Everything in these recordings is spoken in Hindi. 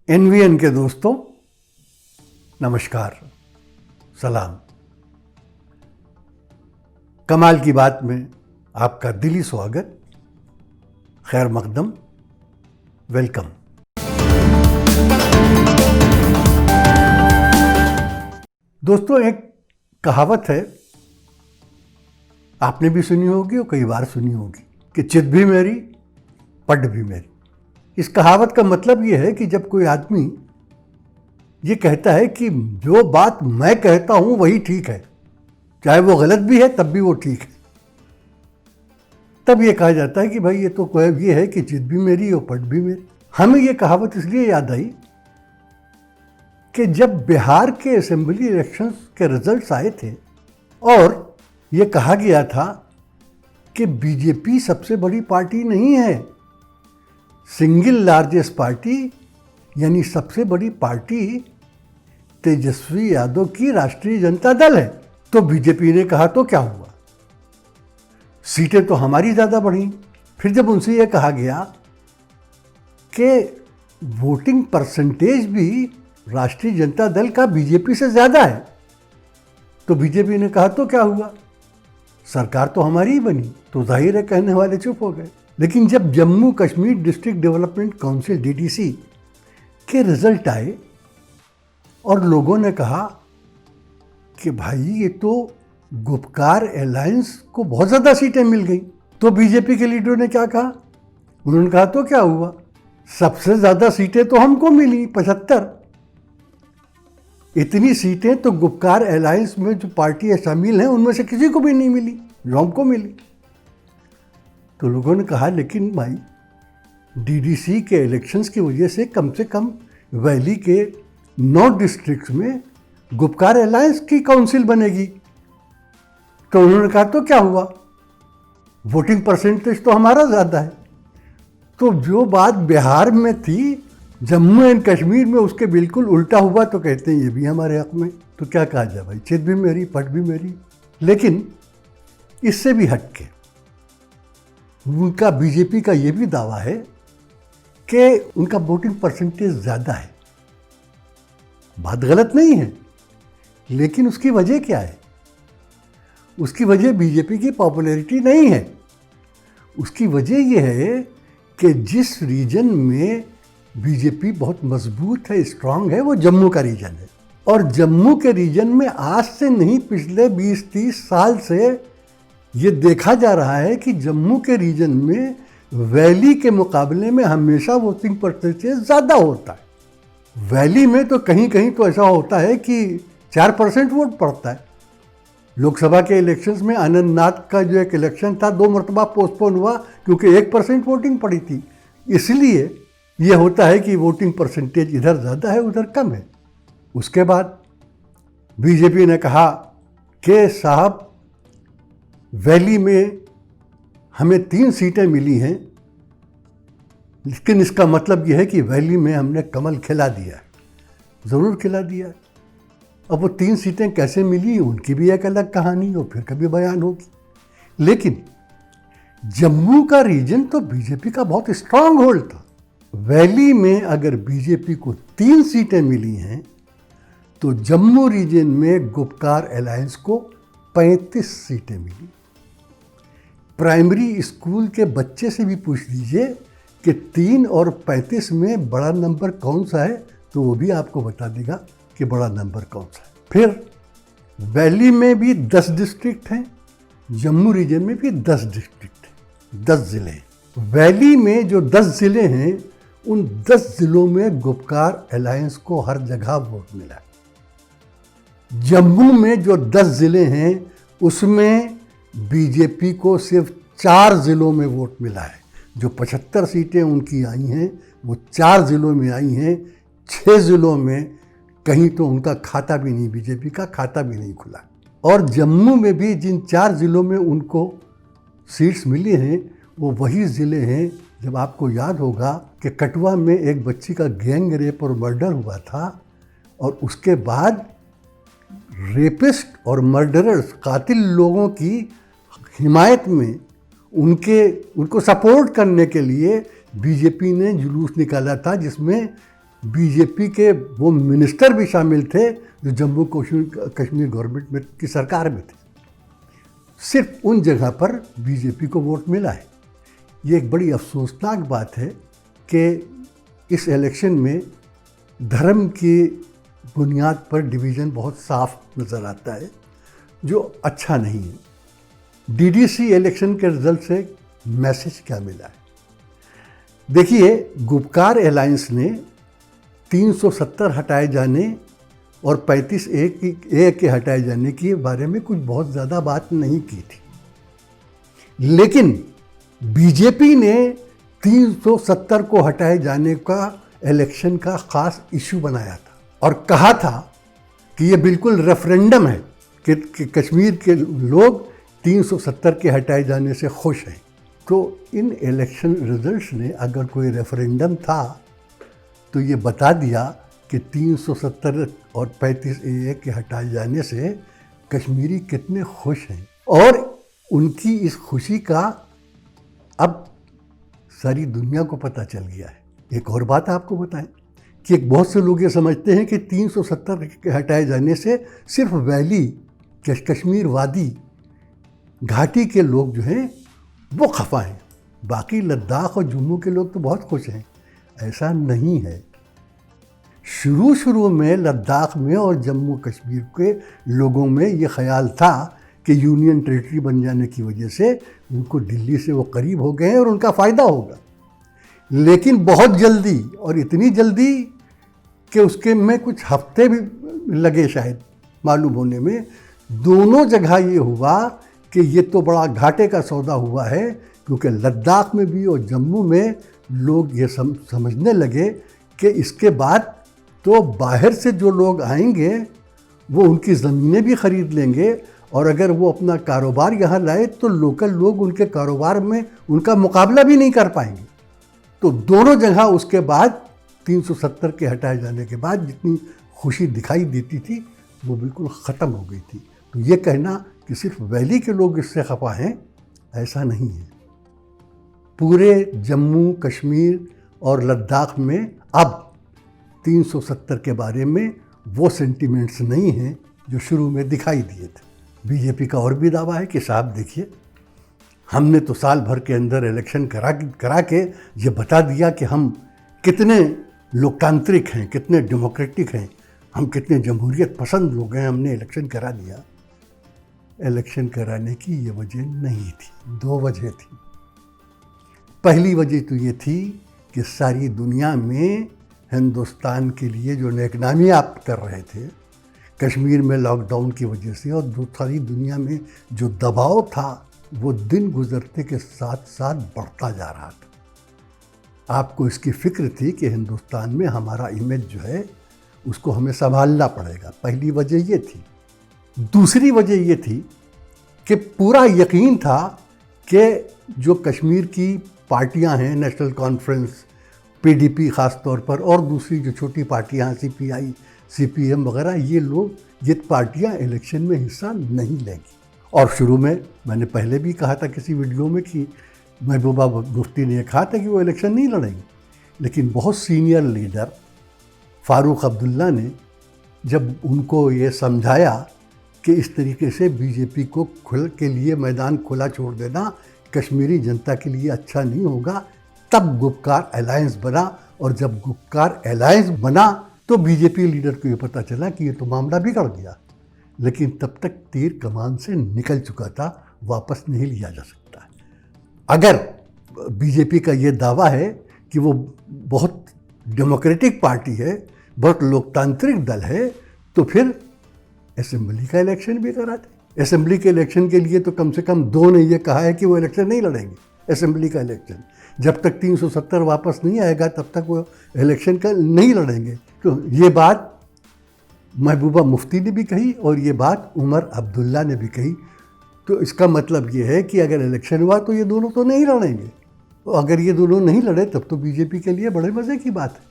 एनवीएन के दोस्तों, नमस्कार, सलाम। कमाल की बात में आपका दिली स्वागत, खैर मकदम, वेलकम। दोस्तों, एक कहावत है, आपने भी सुनी होगी और कई बार सुनी होगी कि चित भी मेरी पट भी मेरी। इस कहावत का मतलब ये है कि जब कोई आदमी ये कहता है कि जो बात मैं कहता हूं वही ठीक है, चाहे वो गलत भी है तब भी वो ठीक है, तब ये कहा जाता है कि भाई ये तो ये है कि चित भी मेरी और पट भी मेरी। हमें ये कहावत इसलिए याद आई कि जब बिहार के असेंबली इलेक्शंस के रिजल्ट्स आए थे और ये कहा गया था कि बीजेपी सबसे बड़ी पार्टी नहीं है, सिंगल लार्जेस्ट पार्टी यानी सबसे बड़ी पार्टी तेजस्वी यादव की राष्ट्रीय जनता दल है। तो बीजेपी ने कहा तो क्या हुआ, सीटें तो हमारी ज़्यादा बढ़ी। फिर जब उनसे यह कहा गया कि वोटिंग परसेंटेज भी राष्ट्रीय जनता दल का बीजेपी से ज़्यादा है, तो बीजेपी ने कहा तो क्या हुआ, सरकार तो हमारी ही बनी। तो जाहिर है कहने वाले चुप हो गए। लेकिन जब Jammu Kashmir district development council DDC के रिजल्ट आए और लोगों ने कहा कि भाई ये तो गुपकार अलायंस को बहुत ज़्यादा सीटें मिल गई, तो बीजेपी के लीडरों ने क्या कहा, उन्होंने कहा तो क्या हुआ, सबसे ज़्यादा सीटें तो हमको मिली 75। इतनी सीटें तो गुपकार अलायंस में जो पार्टियां शामिल हैं उनमें से किसी को भी नहीं मिली, जो हमको मिली। तो लोगों ने कहा लेकिन भाई डीडीसी के इलेक्शंस की वजह से कम वैली के 9 डिस्ट्रिक्ट्स में गुपकार अलायंस की काउंसिल बनेगी। तो उन्होंने कहा तो क्या हुआ, वोटिंग परसेंटेज तो हमारा ज़्यादा है। तो जो बात बिहार में थी जम्मू एंड कश्मीर में उसके बिल्कुल उल्टा हुआ, तो कहते हैं ये भी हमारे हक में। तो क्या कहा जाए भाई, चित भी मेरी पट भी मेरी। लेकिन इससे भी हट के उनका बीजेपी का ये भी दावा है कि उनका वोटिंग परसेंटेज ज़्यादा है। बात गलत नहीं है, लेकिन उसकी वजह क्या है, उसकी वजह बीजेपी की पॉपुलैरिटी नहीं है। उसकी वजह यह है कि जिस रीजन में बीजेपी बहुत मजबूत है, स्ट्रांग है, वो जम्मू का रीजन है। और जम्मू के रीजन में आज से नहीं, पिछले 20-30 साल से ये देखा जा रहा है कि जम्मू के रीजन में वैली के मुकाबले में हमेशा वोटिंग परसेंटेज ज़्यादा होता है। वैली में तो कहीं कहीं तो ऐसा होता है कि 4% वोट पड़ता है। लोकसभा के इलेक्शंस में अनंतनाग का जो एक इलेक्शन था 2 मरतबा पोस्टपोन हुआ क्योंकि 1% वोटिंग पड़ी थी। इसलिए ये होता है कि वोटिंग परसेंटेज इधर ज़्यादा है उधर कम है। उसके बाद बीजेपी ने कहा कि साहब वैली में हमें 3 सीटें मिली हैं, लेकिन इसका मतलब यह है कि वैली में हमने कमल खिला दिया है। ज़रूर खिला दिया है। अब वो 3 सीटें कैसे मिली उनकी भी एक अलग कहानी और फिर कभी बयान होगी। लेकिन जम्मू का रीजन तो बीजेपी का बहुत स्ट्रांग होल्ड था। वैली में अगर बीजेपी को 3 सीटें मिली हैं तो जम्मू रीजन में गुपकार अलायंस को 35 सीटें मिली। प्राइमरी स्कूल के बच्चे से भी पूछ लीजिए कि 3 और 35 में बड़ा नंबर कौन सा है, तो वो भी आपको बता देगा कि बड़ा नंबर कौन सा है। फिर वैली में भी 10 डिस्ट्रिक्ट हैं, जम्मू रीजन में भी 10 डिस्ट्रिक्ट हैं, 10 ज़िले हैं। वैली में जो 10 ज़िले हैं उन 10 ज़िलों में गुपकार अलायंस को हर जगह वोट मिला है। जम्मू में जो 10 ज़िले हैं उसमें बीजेपी को सिर्फ 4 ज़िलों में वोट मिला है। जो 75 सीटें उनकी आई हैं वो 4 ज़िलों में आई हैं। 6 ज़िलों में कहीं तो उनका खाता भी नहीं, बीजेपी का खाता भी नहीं खुला। और जम्मू में भी जिन 4 ज़िलों में उनको सीट्स मिली हैं वो वही ज़िले हैं, जब आपको याद होगा कि कटवा में एक बच्ची का गैंग रेप और मर्डर हुआ था और उसके बाद रेपिस्ट और मर्डरर्स, कातिल लोगों की हिमायत में उनको सपोर्ट करने के लिए बीजेपी ने जुलूस निकाला था जिसमें बीजेपी के वो मिनिस्टर भी शामिल थे जो जम्मू कश्मीर गवर्नमेंट में की सरकार में थे। सिर्फ उन जगह पर बीजेपी को वोट मिला है। ये एक बड़ी अफसोसनाक बात है कि इस इलेक्शन में धर्म की बुनियाद पर डिवीज़न बहुत साफ नज़र आता है, जो अच्छा नहीं है। डीडीसी इलेक्शन के रिजल्ट से मैसेज क्या मिला है? देखिए, गुपकार अलायंस ने 370 हटाए जाने और 35A के हटाए जाने के बारे में कुछ बहुत ज़्यादा बात नहीं की थी, लेकिन बीजेपी ने 370 को हटाए जाने का इलेक्शन का ख़ास इशू बनाया था और कहा था कि ये बिल्कुल रेफरेंडम है कि कश्मीर के लोग 370 के हटाए जाने से खुश हैं। तो इन इलेक्शन रिजल्ट्स ने अगर कोई रेफरेंडम था तो ये बता दिया कि 370 और 35A के हटाए जाने से कश्मीरी कितने खुश हैं, और उनकी इस खुशी का अब सारी दुनिया को पता चल गया है। एक और बात आपको बताएं कि बहुत से लोग ये समझते हैं कि 370 के हटाए जाने से सिर्फ वैली कश्मीर वादी घाटी के लोग जो हैं वो खफा हैं, बाकी लद्दाख और जम्मू के लोग तो बहुत खुश हैं। ऐसा नहीं है। शुरू में लद्दाख में और जम्मू कश्मीर के लोगों में ये ख्याल था कि यूनियन टेरिटरी बन जाने की वजह से उनको दिल्ली से वो करीब हो गए हैं और उनका फ़ायदा होगा, लेकिन बहुत जल्दी, और इतनी जल्दी कि उसके में कुछ हफ्ते भी लगे शायद मालूम होने में, दोनों जगह ये हुआ कि ये तो बड़ा घाटे का सौदा हुआ है, क्योंकि लद्दाख में भी और जम्मू में लोग ये समझने लगे कि इसके बाद तो बाहर से जो लोग आएंगे वो उनकी ज़मीनें भी ख़रीद लेंगे, और अगर वो अपना कारोबार यहाँ लाए तो लोकल लोग उनके कारोबार में उनका मुकाबला भी नहीं कर पाएंगे। तो दोनों जगह उसके बाद 370 के हटाए जाने के बाद जितनी खुशी दिखाई देती थी वो बिल्कुल ख़त्म हो गई थी। तो ये कहना कि सिर्फ वैली के लोग इससे खफा हैं, ऐसा नहीं है। पूरे जम्मू कश्मीर और लद्दाख में अब 370 के बारे में वो सेंटिमेंट्स नहीं हैं जो शुरू में दिखाई दिए थे। बीजेपी का और भी दावा है कि साहब देखिए, हमने तो साल भर के अंदर इलेक्शन करा के ये बता दिया कि हम कितने लोकतांत्रिक हैं, कितने डेमोक्रेटिक हैं, हम कितने जमहूरियत पसंद लोग हैं, हमने इलेक्शन करा दिया। इलेक्शन कराने की ये वजह नहीं थी, दो वजह थी। पहली वजह तो ये थी कि सारी दुनिया में हिंदुस्तान के लिए जो नेकनामी आप कर रहे थे कश्मीर में लॉकडाउन की वजह से, और सारी दुनिया में जो दबाव था वो दिन गुजरते के साथ साथ बढ़ता जा रहा था। आपको इसकी फिक्र थी कि हिंदुस्तान में हमारा इमेज जो है उसको हमें संभालना पड़ेगा। पहली वजह ये थी। दूसरी वजह ये थी कि पूरा यकीन था कि जो कश्मीर की पार्टियां हैं, नेशनल कॉन्फ्रेंस, पीडीपी ख़ास तौर पर, और दूसरी जो छोटी पार्टियां सीपीआई, सीपीएम वगैरह, ये पार्टियां इलेक्शन में हिस्सा नहीं लेंगी। और शुरू में मैंने पहले भी कहा था किसी वीडियो में कि महबूबा मुफ्ती ने कहा था कि वो इलेक्शन नहीं लड़ेंगे, लेकिन बहुत सीनियर लीडर फ़ारूक अब्दुल्ला ने जब उनको ये समझाया कि इस तरीके से बीजेपी को के लिए मैदान खुला छोड़ देना कश्मीरी जनता के लिए अच्छा नहीं होगा, तब गुपकार अलायंस बना। और जब गुपकार अलायंस बना तो बीजेपी लीडर को ये पता चला कि ये तो मामला बिगड़ गया, लेकिन तब तक तीर कमान से निकल चुका था, वापस नहीं लिया जा सकता। अगर बीजेपी का ये दावा है कि वो बहुत डेमोक्रेटिक पार्टी है, बहुत लोकतांत्रिक दल है, तो फिर असेंबली का इलेक्शन भी करा दे। असेंबली के इलेक्शन के लिए तो कम से कम दो ने ये कहा है कि वो इलेक्शन नहीं लड़ेंगे। असेंबली का इलेक्शन जब तक 370 वापस नहीं आएगा तब तक वो इलेक्शन का नहीं लड़ेंगे। तो ये बात महबूबा मुफ्ती ने भी कही और ये बात उमर अब्दुल्ला ने भी कही। तो इसका मतलब ये है कि अगर इलेक्शन हुआ तो ये दोनों तो नहीं लड़ेंगे, तो अगर ये दोनों नहीं लड़े तब तो बीजेपी के लिए बड़े मज़े की बात है।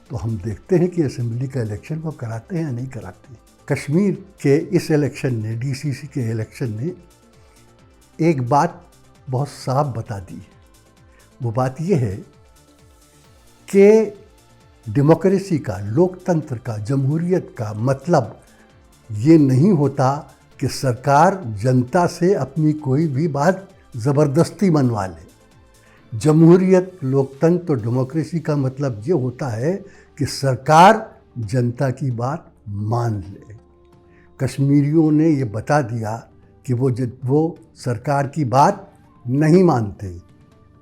तो हम देखते हैं कि असेंबली का इलेक्शन वो कराते हैं या नहीं कराते हैं। कश्मीर के इस इलेक्शन ने, डीसीसी के इलेक्शन ने एक बात बहुत साफ बता दी है। वो बात ये है कि डेमोक्रेसी का, लोकतंत्र का, जमहूरियत का मतलब ये नहीं होता कि सरकार जनता से अपनी कोई भी बात ज़बरदस्ती मनवा ले। जमहूरियत, लोकतंत्र और डेमोक्रेसी का मतलब ये होता है कि सरकार जनता की बात मान ले। कश्मीरियों ने ये बता दिया कि वो सरकार की बात नहीं मानते।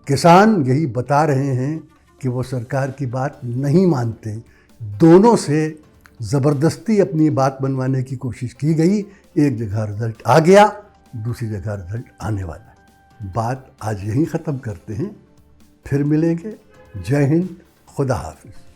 किसान यही बता रहे हैं कि वो सरकार की बात नहीं मानते। दोनों से ज़बरदस्ती अपनी बात बनवाने की कोशिश की गई। एक जगह रिजल्ट आ गया, दूसरी जगह रिजल्ट आने वाला है। बात आज यहीं ख़त्म करते हैं, फिर मिलेंगे। जय हिंद, खुदा हाफिज़।